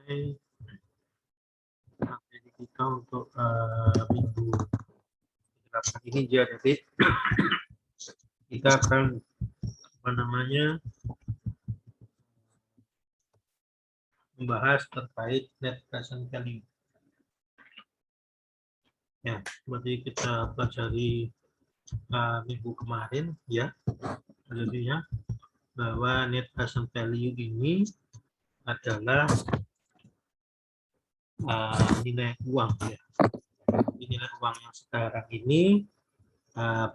materi kita untuk minggu ini jadi kita akan membahas terkait net present value. Ya, seperti kita pelajari minggu kemarin ya, jadinya bahwa net present value ini adalah nilai uang ya. Nilai uang yang sekarang ini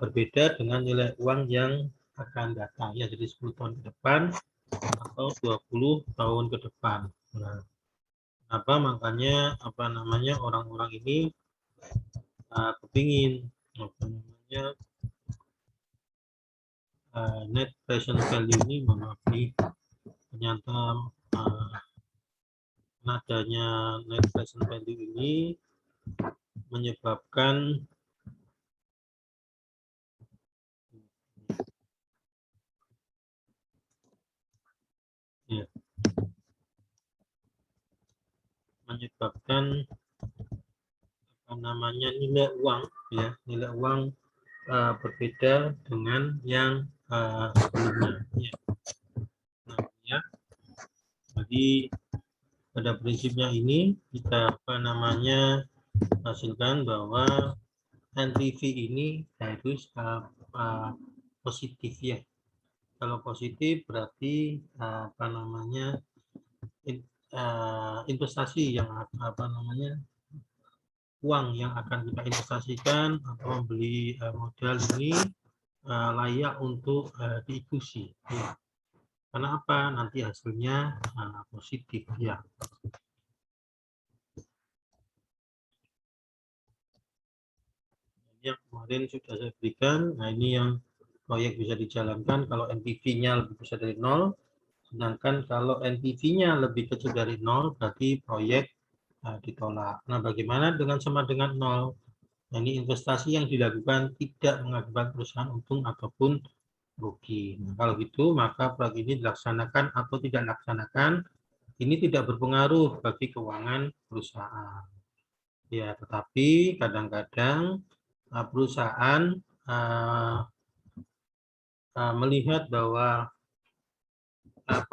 berbeda dengan nilai uang yang akan datang ya, jadi 10 tahun ke depan atau 20 tahun ke depan. Nah, makanya orang-orang ini kepingin net present value ini ternyata adanya net present value ini menyebabkan nilai uang ya, nilai uang berbeda dengan yang sebelumnya ya. Nah, ya. Jadi pada prinsipnya ini kita hasilkan bahwa NPV ini harus positif ya. Kalau positif berarti investasi yang uang yang akan kita investasikan atau membeli modal ini layak untuk diikuti ya. Karena apa? Nanti hasilnya positif ya. Yang kemarin sudah saya berikan. Nah, ini yang proyek bisa dijalankan kalau NPV-nya lebih besar dari 0. Sedangkan kalau NPV-nya lebih kecil dari 0, berarti proyek ditolak. Nah, bagaimana dengan sama dengan 0? Nah, ini investasi yang dilakukan tidak mengakibatkan perusahaan untung ataupun rugi. Nah, kalau gitu, maka proyek ini dilaksanakan atau tidak dilaksanakan, ini tidak berpengaruh bagi keuangan perusahaan. Ya, tetapi kadang-kadang perusahaan melihat bahwa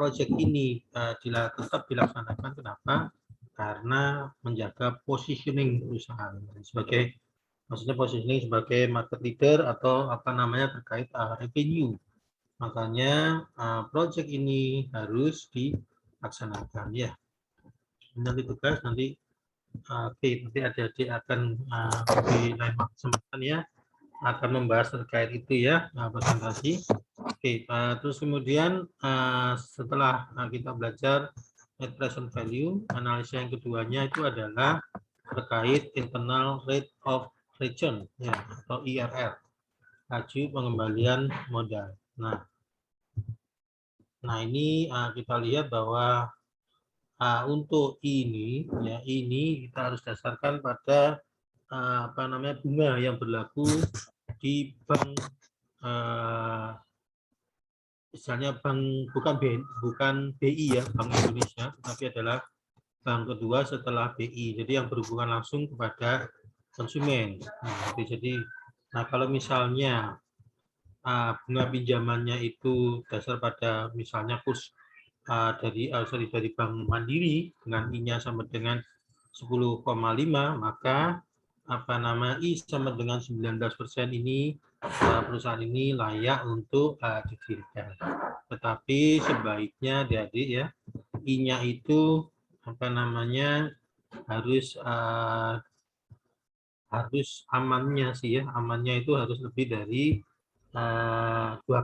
proyek ini tetap dilaksanakan. Kenapa? Karena menjaga positioning perusahaan sebagai, maksudnya positioning sebagai market leader atau terkait revenue. Makanya proyek ini harus dilaksanakan ya. Nanti tugas nanti adik-adik akan di lain kesempatan ya akan membahas terkait itu ya, presentasi. Oke, terus kemudian setelah kita belajar net present value, analisa yang keduanya itu adalah terkait internal rate of return ya, atau IRR, laju pengembalian modal. Nah ini kita lihat bahwa untuk ini ya, ini kita harus dasarkan pada bunga yang berlaku di bank, misalnya bank bukan BI ya, Bank Indonesia, tapi adalah bank kedua setelah BI. Jadi yang berhubungan langsung kepada konsumen. Nah, kalau misalnya bunga pinjamannya itu dasar pada misalnya kurs dari Bank Mandiri dengan I-nya sama dengan 10,5, maka I sama dengan 19% ini perusahaan ini layak untuk didirikan. Tetapi sebaiknya adik-adik ya, I-nya itu harus amannya sih ya, amannya itu harus lebih dari 2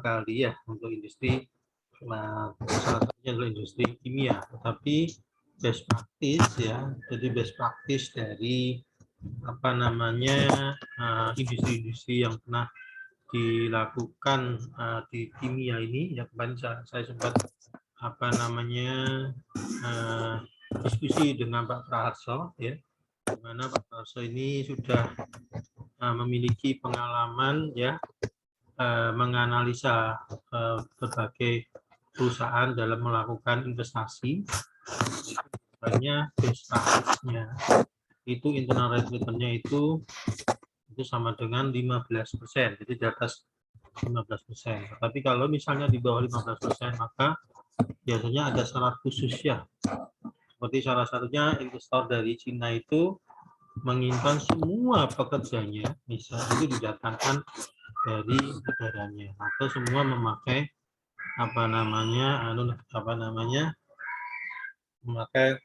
kali ya untuk industri, salah satunya adalah industri kimia. Tetapi best practice ya, jadi best practice dari industri-industri yang pernah dilakukan di kimia ini ya, kemarin saya sempat diskusi dengan Pak Praharso ya, di mana Pak Praharso ini sudah memiliki pengalaman ya menganalisa berbagai perusahaan dalam melakukan investasi makanya best practice-nya itu internal rate return-nya itu sama dengan 15%, jadi di atas 15%. Tapi kalau misalnya di bawah 15%, maka biasanya ada syarat khusus ya. Seperti salah satunya investor dari Cina itu menginginkan semua pekerjanya bisa itu didatangkan dari negaranya, atau semua memakai memakai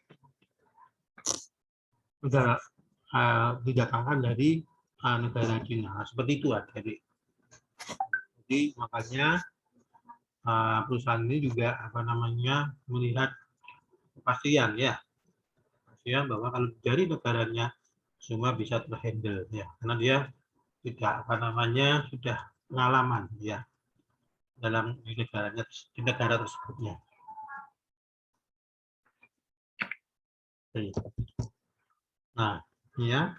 udah didatangkan dari negara Cina. Seperti itu ada. Jadi makanya perusahaan ini juga melihat kepastian ya, bahwa kalau dari negaranya semua bisa terhandle ya, karena dia tidak sudah pengalaman ya dalam di negara tersebutnya. Nah, ya,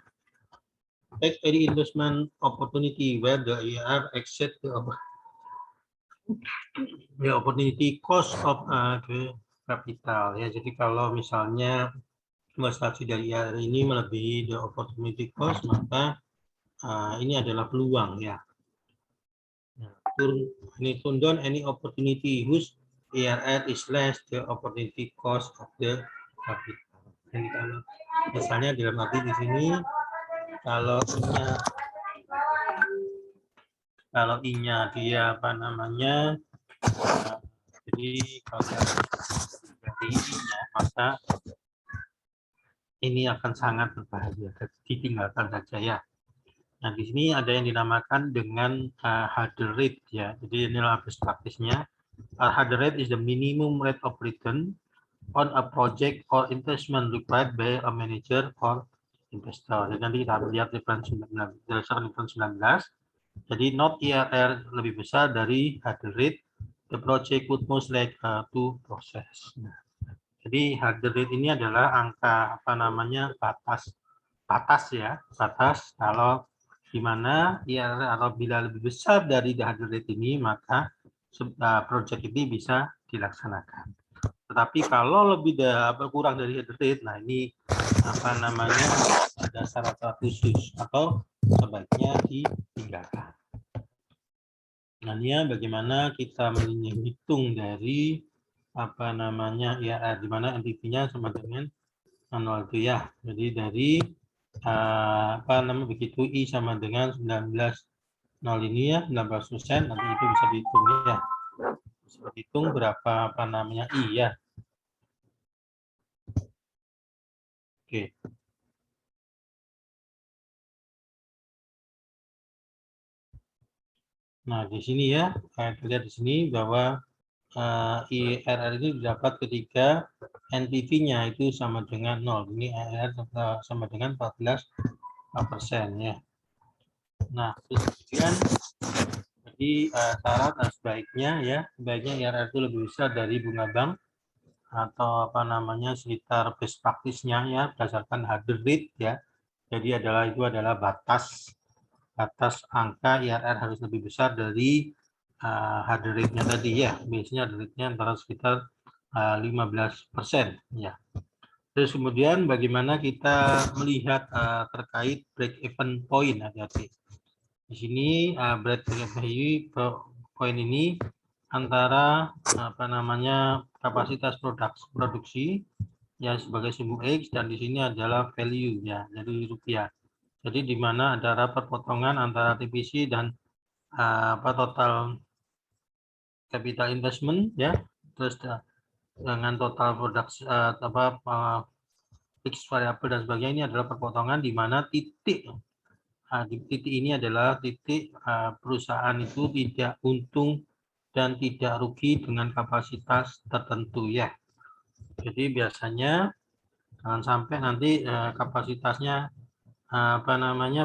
take any investment opportunity where the IRR exceed the opportunity cost of the capital ya. Jadi kalau misalnya investasi dari IRR ini melebihi the opportunity cost, maka ini adalah peluang ya. Turn down any opportunity whose IRR is less the opportunity cost of the capital. Jadi kalau misalnya dalam arti di sini kalau I-nya dia jadi kalau dari I-nya maka ini akan sangat berbahaya, ditinggalkan saja ya. Nah, di sini ada yang dinamakan dengan hurdle rate ya. Jadi inilah best practice-nya. Hurdle rate is the minimum rate of return on a project or investment required by a manager or investor. Jadi nanti kita lihat berdasarkan reference 19. Jadi not IRR lebih besar dari hurdle rate, the project would most likely to process. Nah, jadi hurdle rate ini adalah angka batas kalau di mana IRR apabila lebih besar dari hurdle rate ini, maka project ini bisa dilaksanakan. Tetapi kalau kurang dari hurdle rate, nah ini ada syarat-syarat khusus atau sebaiknya ditinggalkan. Nah, ini bagaimana kita menghitung dari IRR, di mana NPV-nya sama dengan 0 itu ya. Jadi dari begitu I sama dengan 19 ini ya, 19%, nanti itu bisa dihitung ya. Bisa dihitung berapa I ya. Oke. Nah, di sini ya, kita lihat di sini bahwa IRR ini didapat ketika NPV-nya itu sama dengan 0. Ini IRR sama dengan 14% ya. Nah, kemudian jadi syarat sebaiknya IRR itu lebih besar dari bunga bank atau sekitar best practice-nya ya, berdasarkan hurdle rate ya. Jadi itu adalah batas angka IRR harus lebih besar dari hurdle rate-nya tadi ya. Biasanya hurdle rate-nya antara sekitar 15% ya. Terus kemudian bagaimana kita melihat terkait break even point, hati-hati. Di sini break even point ini antara kapasitas produksi ya sebagai sumbu X, dan di sini adalah value ya, jadi rupiah. Jadi di mana ada perpotongan antara TPC dan total capital investment ya, terus dengan total produksi fixed variable dan sebagainya. Ini adalah perpotongan di mana titik ini adalah titik perusahaan itu tidak untung dan tidak rugi dengan kapasitas tertentu ya. Jadi biasanya jangan sampai nanti kapasitasnya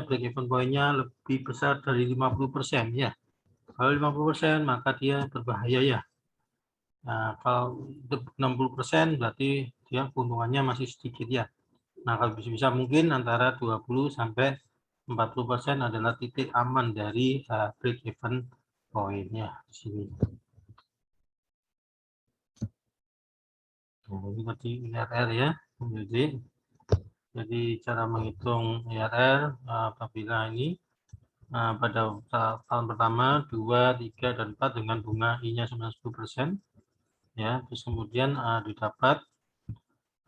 break even point-nya lebih besar dari 50% ya. Kalau 50% maka dia berbahaya ya. Nah, kalau 60% berarti dia keuntungannya masih sedikit ya. Nah, kalau bisa mungkin antara 20 sampai 40% adalah titik aman dari break even point-nya di sini. Nah, ini tadi IRR ya. Jadi cara menghitung IRR apabila ini pada tahun pertama 2, 3, dan 4 dengan bunga I-nya 90%, ya. Terus kemudian didapat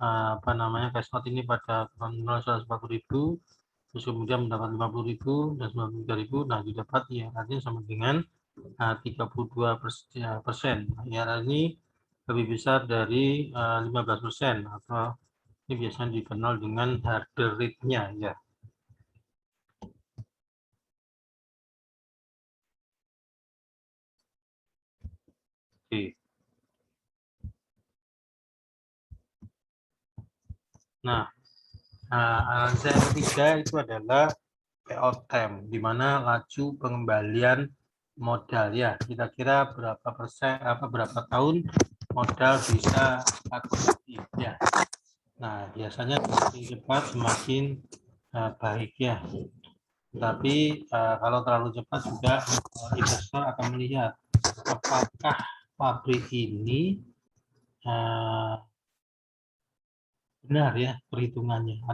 cash out ini pada tahun 140.000, terus kemudian mendapat 50.000 dan 93.000. Nah, didapat IRR-nya sama dengan 32%. IRR ini lebih besar dari 15%, atau ini biasanya dikenal dengan hurdle rate-nya, ya. Oke. Nah, analisa yang ketiga itu adalah payout time, di mana laju pengembalian modal, ya. Kira-kira berapa persen, berapa tahun modal bisa akumulatif, ya. Nah, biasanya semakin cepat semakin baik, ya. Tapi kalau terlalu cepat juga investor akan melihat apakah pabrik ini benar, ya, perhitungannya.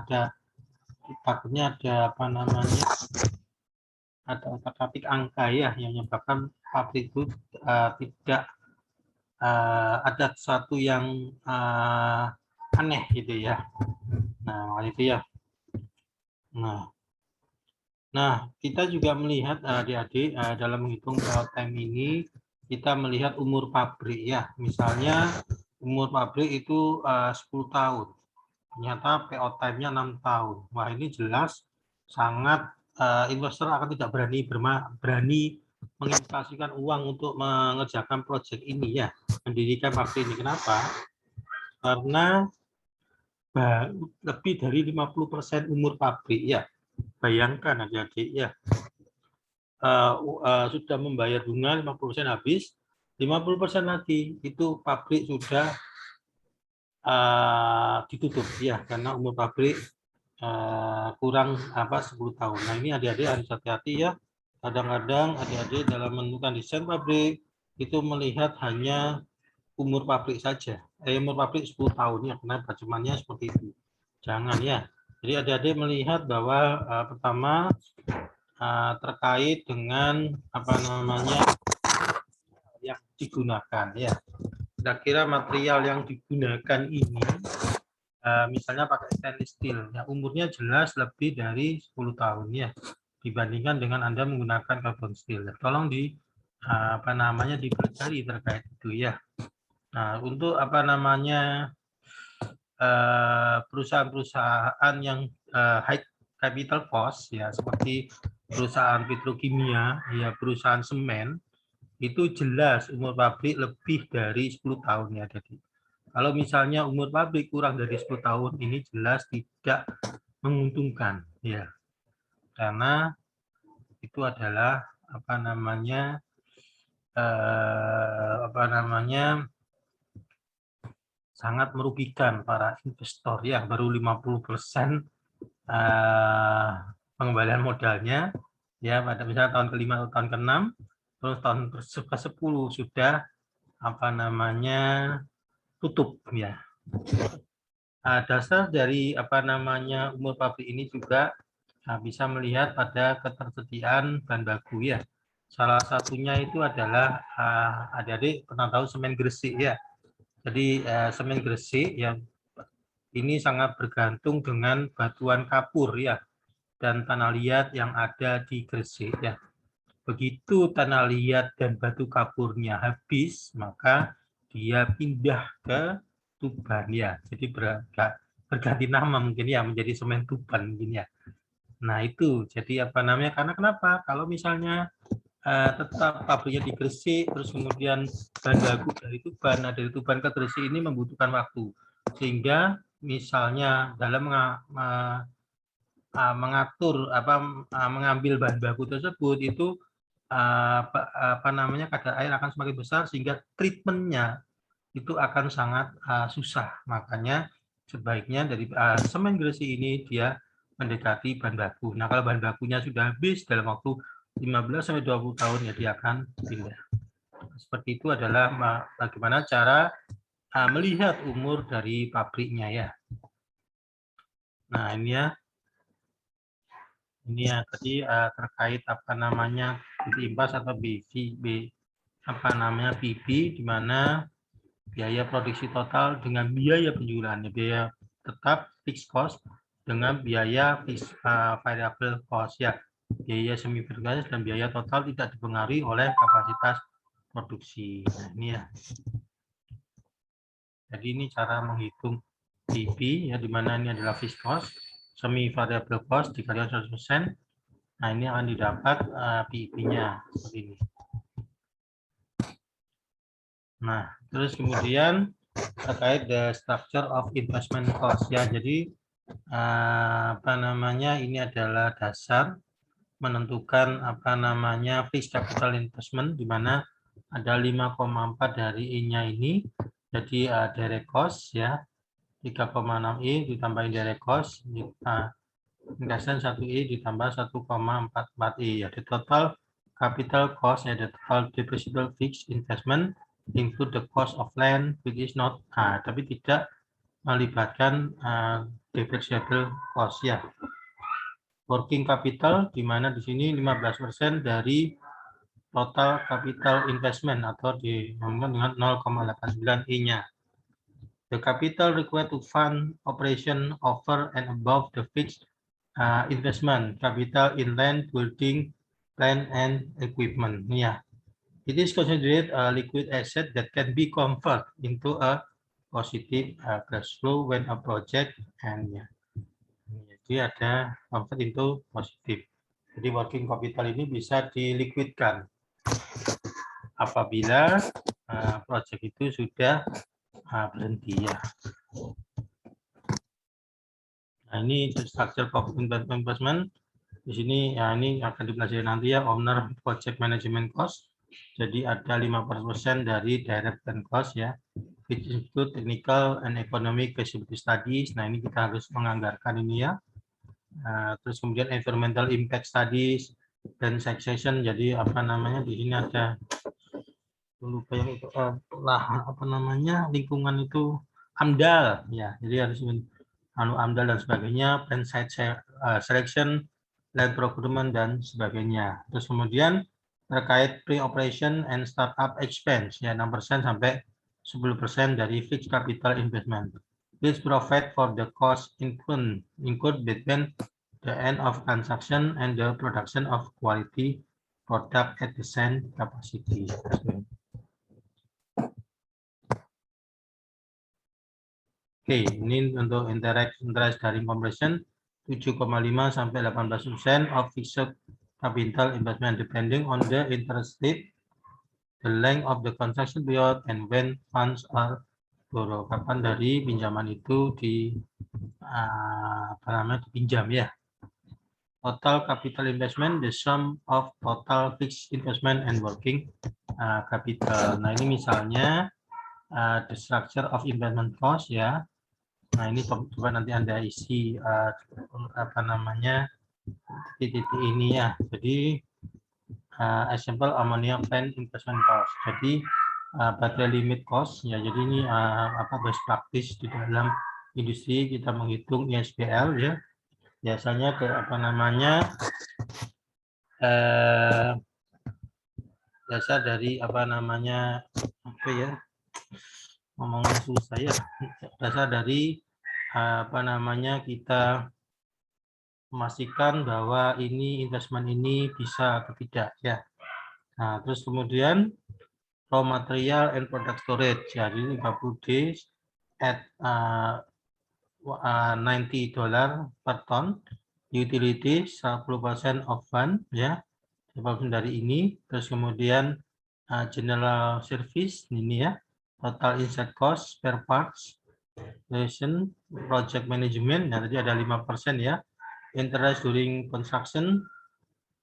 Takutnya ada ada otak-atik angka, ya, yang menyebabkan pabrik itu tidak ada sesuatu yang aneh gitu, ya. Nah, itu, ya. Nah, kita juga melihat adik-adik dalam menghitung time ini, kita melihat umur pabrik, ya. Misalnya umur pabrik itu 10 tahun. Ternyata PO time-nya 6 tahun. Wah, ini jelas sangat investor akan tidak berani menginvestasikan uang untuk mengerjakan proyek ini, ya, mendirikan pabrik ini. Kenapa? Karena lebih dari 50% umur pabrik, ya. Bayangkan adik-adik, ya, sudah membayar bunga 50% habis, 50% lagi itu pabrik sudah ditutup, ya, karena umur pabrik kurang 10 tahun. Nah, ini adik-adik harus hati-hati, ya. Kadang-kadang adik-adik dalam menentukan desain pabrik itu melihat hanya umur pabrik saja. Umur pabrik 10 tahun, ya, karena bajemannya seperti itu. Jangan, ya. Jadi adik-adik melihat bahwa pertama terkait dengan yang digunakan, ya. Kira-kira material yang digunakan ini misalnya pakai stainless steel, ya, umurnya jelas lebih dari 10 tahun, ya, dibandingkan dengan Anda menggunakan carbon steel. Tolong dipelajari terkait itu, ya. Nah, untuk perusahaan-perusahaan yang high capital cost, ya, seperti perusahaan petrokimia, ya, perusahaan semen, itu jelas umur pabrik lebih dari 10 tahun, ya. Jadi kalau misalnya umur pabrik kurang dari 10 tahun, ini jelas tidak menguntungkan, ya, karena itu adalah sangat merugikan para investor, yang baru 50% pengembalian modalnya, ya, pada misalnya tahun ke-5 atau tahun ke-6, terus tahun ke-10 sudah tutup, ya. Dasar dari umur pabrik ini juga bisa melihat pada ketersediaan bahan baku, ya. Salah satunya itu adalah adik-adik pernah tahu semen Gresik, ya. Jadi semen Gresik yang ini sangat bergantung dengan batuan kapur, ya, dan tanah liat yang ada di Gresik, ya. Begitu tanah liat dan batu kapurnya habis, maka dia pindah ke Tuban, ya. Jadi berganti nama mungkin, ya, menjadi semen Tuban mungkin, ya. Nah, itu jadi karena kenapa? Kalau misalnya tetap pabriknya di Gresik, terus kemudian bahan baku dari Tuban, dari Tuban ke Gresik ini membutuhkan waktu, sehingga misalnya dalam mengambil bahan baku tersebut itu kadar air akan semakin besar, sehingga treatmentnya itu akan sangat susah. Makanya sebaiknya dari semen Gresik ini dia mendekati bahan baku. Nah, kalau bahan bakunya sudah habis dalam waktu 15-20 tahun, ya, dia akan pindah. Seperti itu adalah bagaimana cara melihat umur dari pabriknya, ya. Nah, ini ya tadi terkait apa namanya impas atau apa namanya PB, di mana biaya produksi total dengan biaya penjualannya, biaya tetap fixed cost dengan biaya variable cost ya, biaya semi bergas dan biaya total tidak dipengaruhi oleh kapasitas produksi. Nah, ini ya. Jadi ini cara menghitung PB ya, di mana ini adalah fixed cost, semi variable cost dikali 100%. Nah, ini akan didapat PB-nya seperti ini. Nah, terus kemudian terkait the structure of investment cost ya. Jadi apa namanya, ini adalah dasar menentukan apa namanya fixed capital investment, di mana ada 5,4 dari I-nya ini. Jadi direct cost ya, 3,6 I ditambahin direct cost, investment 1 I ditambah 1,44 I ya. The total capital cost ya, the total depreciable fixed investment include the cost of land which is not, tapi tidak melibatkan depreciable cost ya. Working capital, di mana di sini 15% dari total capital investment atau dinamakan dengan 0,89 I-nya. The capital required to fund operation over and above the fixed investment capital in land, building, plant, and equipment. Yeah. It is considered a liquid asset that can be converted into a positive cash flow when a project and ya. Jadi ada convert into positif. Jadi working capital ini bisa dilikuidkan apabila project itu sudah berhenti ya. Nah, ini structure of investment. Di sini ya, ini akan dipelajari nanti ya, owner project management cost. Jadi ada 50% dari direct cost ya, which include technical and economic feasibility studies. Nah, ini kita harus menganggarkan ini ya. Terus kemudian environmental impact studies dan taxation. Jadi apa namanya, di sini ada, lupa yang itu apa namanya, lingkungan itu AMDAL ya. Jadi harus AMDAL dan sebagainya, plan site selection, land procurement dan sebagainya. Terus kemudian terkait pre-operation and startup expense ya, 6% sampai 10% dari fixed capital investment. This provide for the cost include between the end of transaction and the production of quality product at the same capacity. Oke, ini untuk interest dari compression 7,5 sampai 18% of fixed capital investment depending on the interest rate, the length of the transaction period, and when funds are borrowed. Kapan dari pinjaman itu dipinjam ya. Total capital investment, the sum of total fixed investment and working capital. Nah, ini misalnya the structure of investment cost ya. Nah, ini coba nanti Anda isi apa namanya titik ini ya. Jadi example ammonia plant investment cost. Jadi baterai limit cost ya. Jadi ini apa best practice di dalam industri kita menghitung ISBL ya. Biasanya ke apa namanya dasar dari apa namanya apa ya, ngomongnya susah ya, dasar dari apa namanya kita memastikan bahwa ini investment ini bisa atau tidak ya. Nah, terus kemudian raw material and product storage, jadi 30 days at $90 per ton, utility 10% of fund ya, 10% dari ini. Terus kemudian general service ini ya, total inside cost, spare parts, project management, nah tadi ada 5% ya, interest during construction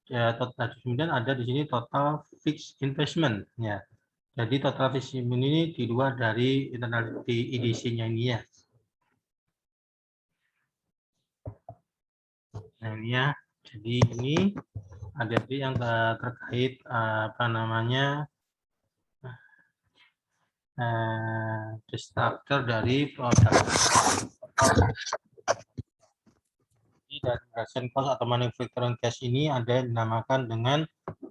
ya, total. Kemudian ada di sini total fixed investment ya. Jadi total fixed investment ini di luar dari internality EDC-nya ini ya. Nah, ini ya. Jadi ini ada yang terkait apa namanya structure dari produk. dan production cost atau manufacturing cost ini ada yang dinamakan dengan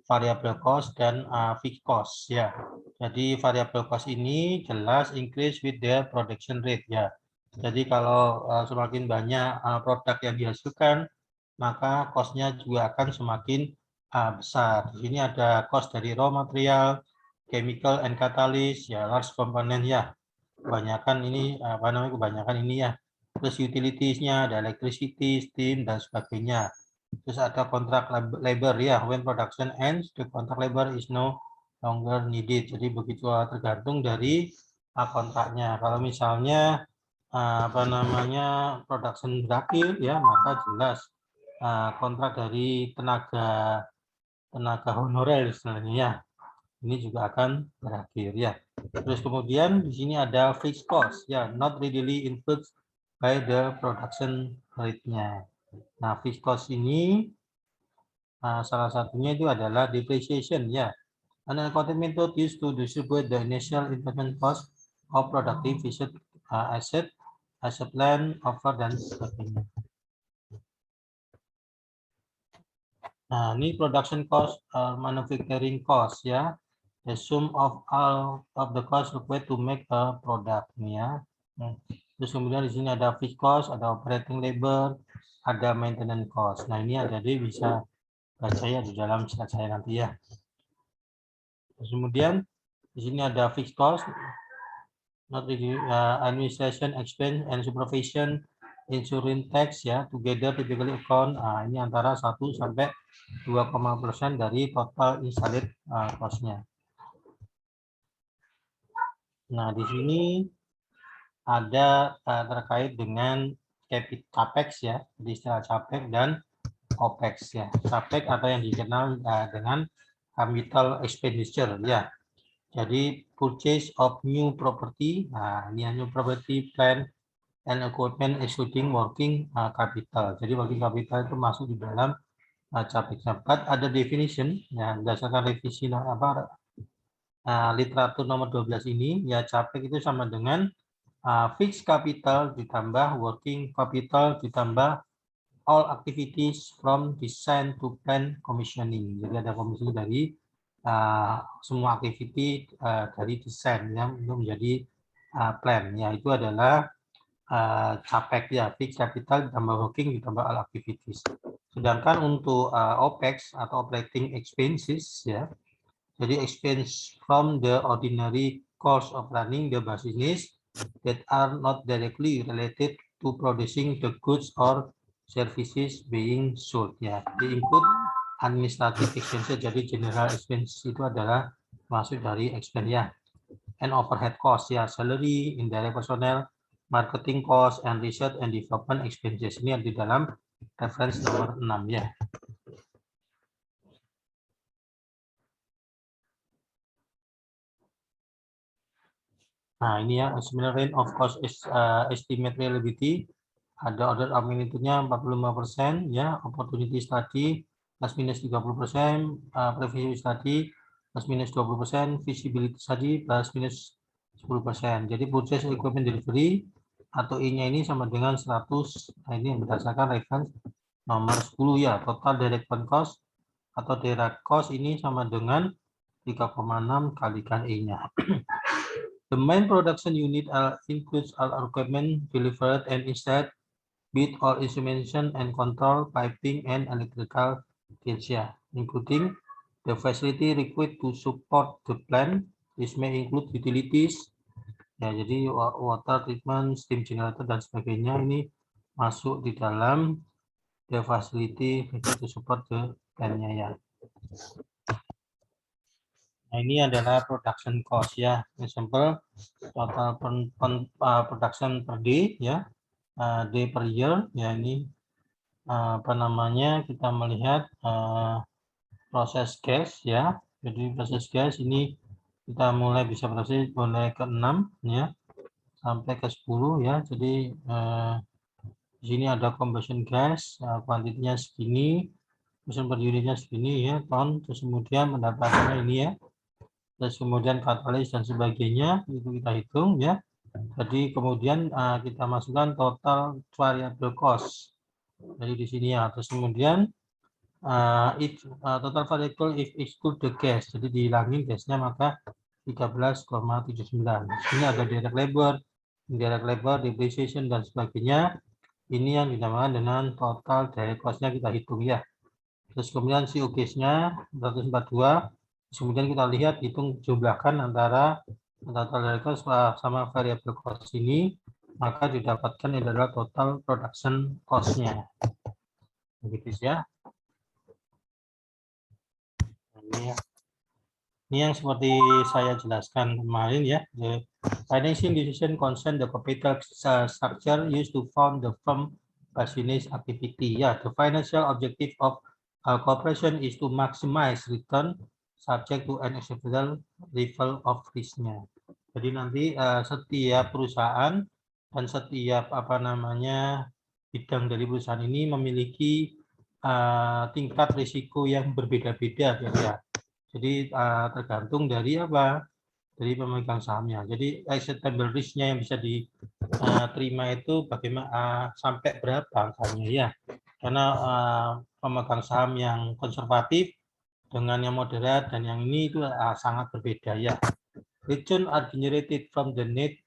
variable cost dan fixed cost ya. Jadi variable cost ini jelas increase with the production rate ya. Jadi kalau semakin banyak produk yang dihasilkan, maka cost-nya juga akan semakin besar. Di sini ada cost dari raw material, chemical and catalyst ya, large component ya. Kebanyakan ini kebanyakan ini ya. Terus utilities-nya ada electricity, steam dan sebagainya. Terus ada kontrak labor ya, when production ends the contract labor is no longer needed. Jadi begitu tergantung dari kontraknya. Kalau misalnya production berakhir ya, maka jelas kontrak dari tenaga honorer istilahnya ya, ini juga akan berakhir ya. Terus kemudian di sini ada fixed cost ya, not readily influenced by the production rate-nya. Nah, fixed cost ini salah satunya itu adalah depreciation ya. An accounting method used to distribute the initial investment cost of productive asset as a plan, offer dan sebagainya. Nah, ini production cost, manufacturing cost ya. The sum of all of the cost required to make a product ya. Terus kemudian di sini ada fixed cost, ada operating labor, ada maintenance cost. Nah, ini ada jadi bisa baca ya di dalam slide saya nanti ya. Terus kemudian di sini ada fixed cost, not administration expense and supervision, insurance tax ya, together typically account ini antara 1 sampai 2,% dari total installed cost-nya. Nah, di sini ada terkait dengan capex ya, di istilah capex dan opex ya. Capex atau yang dikenal dengan capital expenditure ya. Jadi purchase of new property, nah ini new property, plant and equipment excluding working capital. Jadi working capital itu masuk di dalam capex. Ada definition ya, berdasarkan revisi literatur nomor 12 ini ya, capex itu sama dengan fixed capital ditambah working capital ditambah all activities from design to plan commissioning. Jadi ada komisi dari semua aktiviti dari desain yang menjadi plan ya, itu adalah capex ya, fixed capital ditambah working ditambah all activities. Sedangkan untuk OPEX atau operating expenses ya, jadi expense from the ordinary cost of running the business that are not directly related to producing the goods or services being sold ya. They include administrative expenses, jadi general expense itu adalah masuk dari expense ya. And overhead cost ya, salary, indirect personnel, marketing cost, and research and development expenses. Ini ada di dalam reference nomor 6 ya. Nah, ini ya, estimate range of cost estimate reliability. Ada order of magnitude-nya 45% ya, opportunity study plus minus 30%, preview study plus minus 20%, feasibility study plus minus 10%. Jadi purchase equipment delivery atau I-nya ini sama dengan 100. Nah, ini berdasarkan reference nomor 10 ya. Total direct cost atau direct cost ini sama dengan 3,6 kalikan I-nya. The main production unit includes all equipment delivered and installed with all instrumentation and control, piping, and electrical kits, including the facility required to support the plant. This may include utilities, ya, jadi water treatment, steam generator, dan sebagainya. Ini masuk di dalam the facility required to support the plant-nya ya. Nah, ini adalah production cost ya. Example, total production per day ya, day per year ya. Ini kita melihat proses gas ya. Jadi proses gas ini kita mulai bisa proses mulai ke 6 ya sampai ke 10 ya. Jadi di sini ada combustion gas, kuantitinya segini, per unitnya segini ya, ton. Terus kemudian pendapatannya ini ya. Terus kemudian katalis dan sebagainya itu kita hitung ya. Jadi kemudian kita masukkan total variable cost Jadi di sini ya. Terus kemudian total variable if exclude the gas. Jadi dihilangin gasnya maka 13,79. Ini ada direct labor, depreciation dan sebagainya. Ini yang dinamakan dengan total direct cost-nya kita hitung ya. Terus kemudian COGS-nya 142. Kemudian kita lihat hitung jumlahkan antara total direct cost sama variable cost ini, maka didapatkan adalah total production cost-nya. Begitu ya. Ini yang seperti saya jelaskan kemarin ya. The financing decision concern the capital structure used to fund the firm business activity. Ya, the financial objective of corporation is to maximize return subject to an acceptable level of risk-nya. Jadi nanti setiap perusahaan dan setiap bidang dari perusahaan ini memiliki tingkat risiko yang berbeda-beda ya. Jadi tergantung dari dari pemegang sahamnya. Jadi acceptable risk-nya yang bisa diterima itu bagaimana sampai berapa angkanya ya. Karena pemegang saham yang konservatif dengan yang moderat dan yang ini itu sangat berbeda ya. Return are generated from the net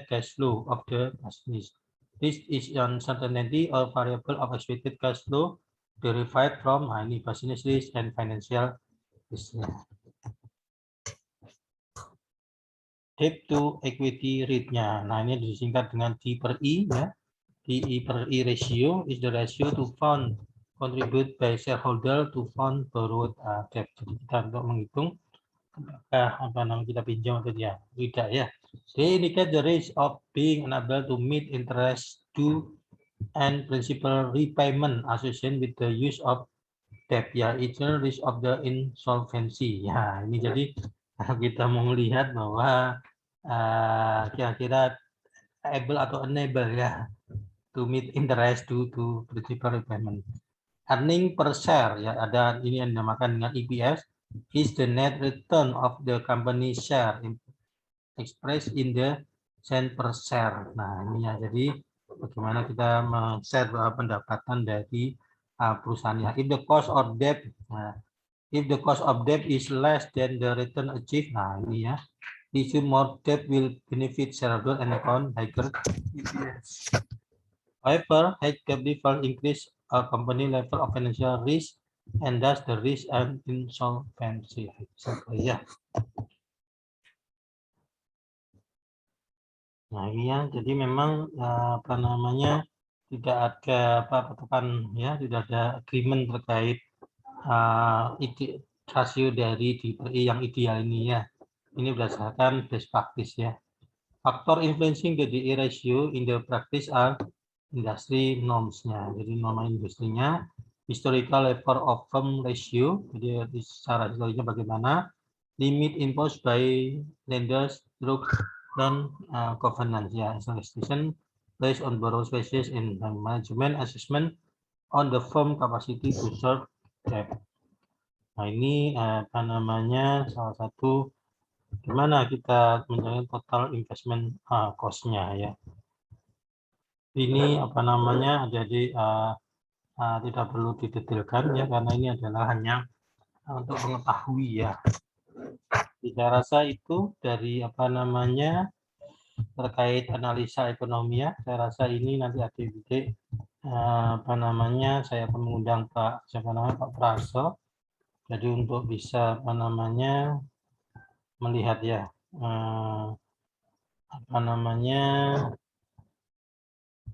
cash flow of the business. This is uncertainty or variable of expected cash flow derived from ini business risk and financial risk-nya. Debt to equity rate-nya. Nah, ini disingkat dengan D/E ya. D/E ratio is the ratio to fund contribute by shareholder to fund borrowed debt. Jadi kita untuk menghitung kita pinjam atau tidak ya. They indicate the risk of being unable to meet interest due and principal repayment associated with the use of debt ya. It's the risk of the insolvency. Ya, ini jadi kita mau melihat bahwa kira-kira able atau unable ya to meet interest due to principal repayment. Earning per share ya, ada ini yang dinamakan dengan EPS, is the net return of the company share expressed in the cent per share. Nah ini ya, jadi bagaimana kita men-share pendapatan dari perusahaannya. If the cost of debt, if the cost of debt is less than the return achieved, nah ini ya, issue more debt will benefit shareholder and account higher EPS. However, high capital increase a company level of financial risk and thus the risk and insolvency. Ya. Nah ini ya, jadi memang tidak ada patokan ya, tidak ada agreement terkait rasio dari D/E yang ideal ini ya. Ini berdasarkan best practice ya. Faktor influencing the D/E ratio in the practice are industry norms-nya. Jadi norma industrinya, historical level of firm ratio, jadi secara historisnya bagaimana, limit imposed by lenders, group, dan governance ya, expectation based on borrow species in management assessment on the firm capacity to serve debt. Nah ini salah satu gimana kita mencari total investment cost-nya ya. Ini jadi tidak perlu didetailkan ya, karena ini adalah hanya untuk mengetahui ya. Saya rasa itu dari terkait analisa ekonomi ya. Saya rasa ini nanti adik-adik saya akan mengundang Pak Praso. Jadi untuk bisa melihat ya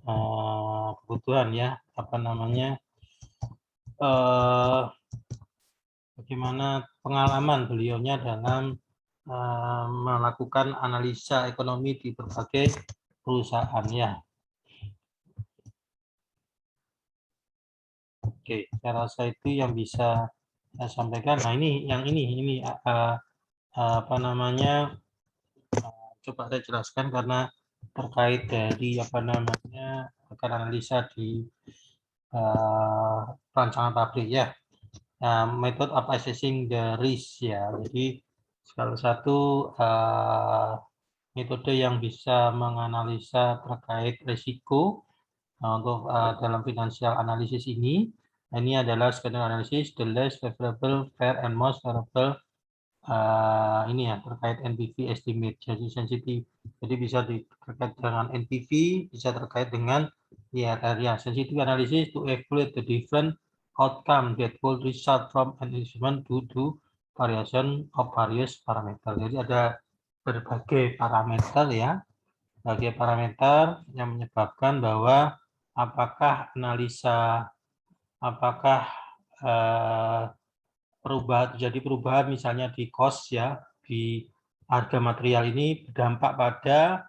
kebutuhan ya bagaimana pengalaman beliaunya dalam melakukan analisa ekonomi di berbagai perusahaan ya. Oke, saya rasa itu yang bisa saya sampaikan. Nah ini coba saya jelaskan karena terkait dari akan analisa di perancangan pabrik ya. Method of assessing the risk ya. Jadi salah satu metode yang bisa menganalisa terkait risiko Nah, untuk dalam financial analysis ini adalah skenario analisis, the less favorable, fair, and most favorable ini ya terkait NPV estimate. Jadi sensitif. Jadi bisa terkait dengan NPV, bisa terkait dengan IRR ya. Sensitive analysis to evaluate the different outcome that will result from an investment due to variation of various parameter. Jadi ada berbagai parameter ya, berbagai parameter yang menyebabkan bahwa apakah analisa, apakah terjadi perubahan misalnya di cost ya, di harga material ini berdampak pada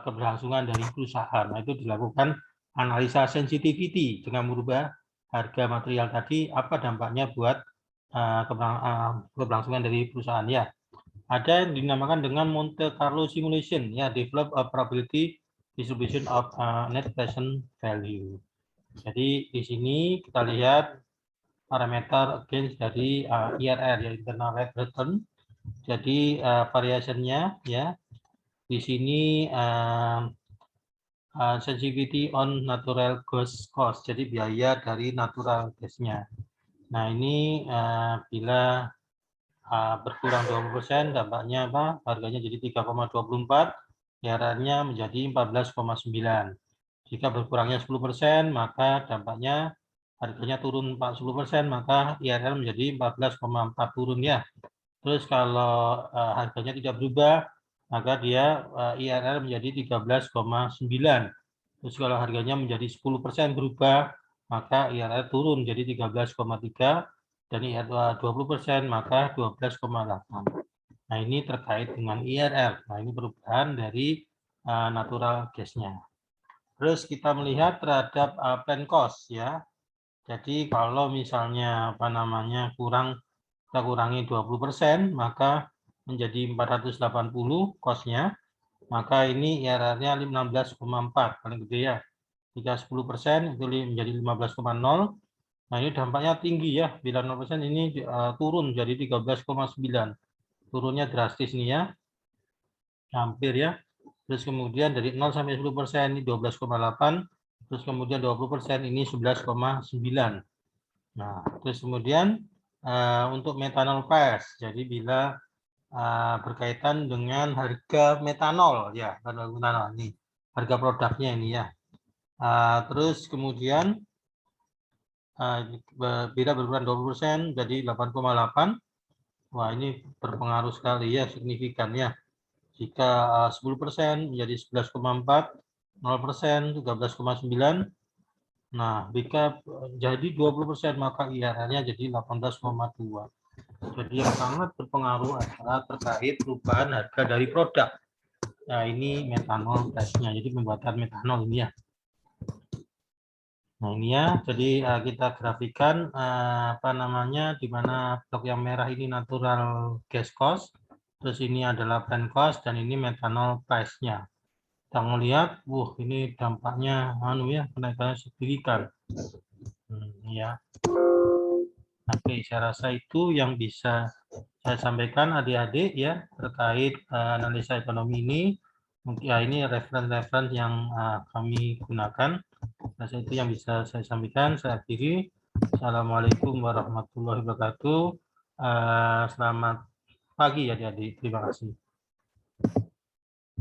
keberlangsungan dari perusahaan. Nah, itu dilakukan analisa sensitivity dengan merubah harga material tadi, apa dampaknya buat keberlangsungan dari perusahaan ya. Ada yang dinamakan dengan Monte Carlo simulation ya, develop a probability distribution of net present value. Jadi di sini kita lihat parameter against dari IRR ya, internal rate return. Jadi variasinya ya di sini sensitivity on natural gas cost, jadi biaya dari natural gasnya. Nah ini bila berkurang 20% dampaknya apa? Harganya jadi 3,24, IRR-nya menjadi 14,9. Jika berkurangnya 10%, maka dampaknya harganya turun 40%, maka IRR menjadi 14,4 turun ya. Terus kalau harganya tidak berubah, maka dia IRR menjadi 13,9. Terus kalau harganya menjadi 10% berubah, maka IRR turun jadi 13,3, dan IRR 20%, maka 12,8. Nah, ini terkait dengan IRR. Nah, ini perubahan dari natural gas-nya. Terus kita melihat terhadap plan cost ya. Jadi kalau misalnya kita kurangi 20%, maka menjadi 480 cost-nya, maka ini IRR-nya 16,4, paling gede ya. Jika 10% itu menjadi 15,0. Nah, ini dampaknya tinggi ya. Bila 0% ini turun jadi 13,9. Turunnya drastis nih ya. Hampir ya. Terus kemudian dari 0 sampai 10% ini 12,8. Terus kemudian 20% ini 11,9. Nah, terus kemudian untuk metanol price. Jadi bila berkaitan dengan harga metanol ya, harga metanol ini, harga produknya ini ya. Terus kemudian bila berkurang 20% jadi 8,8. Wah, ini berpengaruh sekali ya, signifikan ya. Jika 10% menjadi 11,4, 0% 13,9. Nah, jika jadi 20% maka IRR-nya jadi 18,2. Jadi yang sangat berpengaruh adalah terkait perubahan harga dari produk. Nah, ini metanol price-nya. Jadi pembuatan metanol ini ya. Nah, ini ya. Jadi kita grafikan di mana blok yang merah ini natural gas cost. Terus ini adalah plan cost dan ini metanol price-nya. Kita melihat, ini dampaknya kenaikannya signifikan. Ya. Oke, saya rasa itu yang bisa saya sampaikan adik-adik ya terkait analisa ekonomi ini. Mungkin ya ini referensi yang kami gunakan. Rasa itu yang bisa saya sampaikan. Saya akhiri. Assalamualaikum warahmatullahi wabarakatuh. Selamat pagi adik-adik. Terima kasih.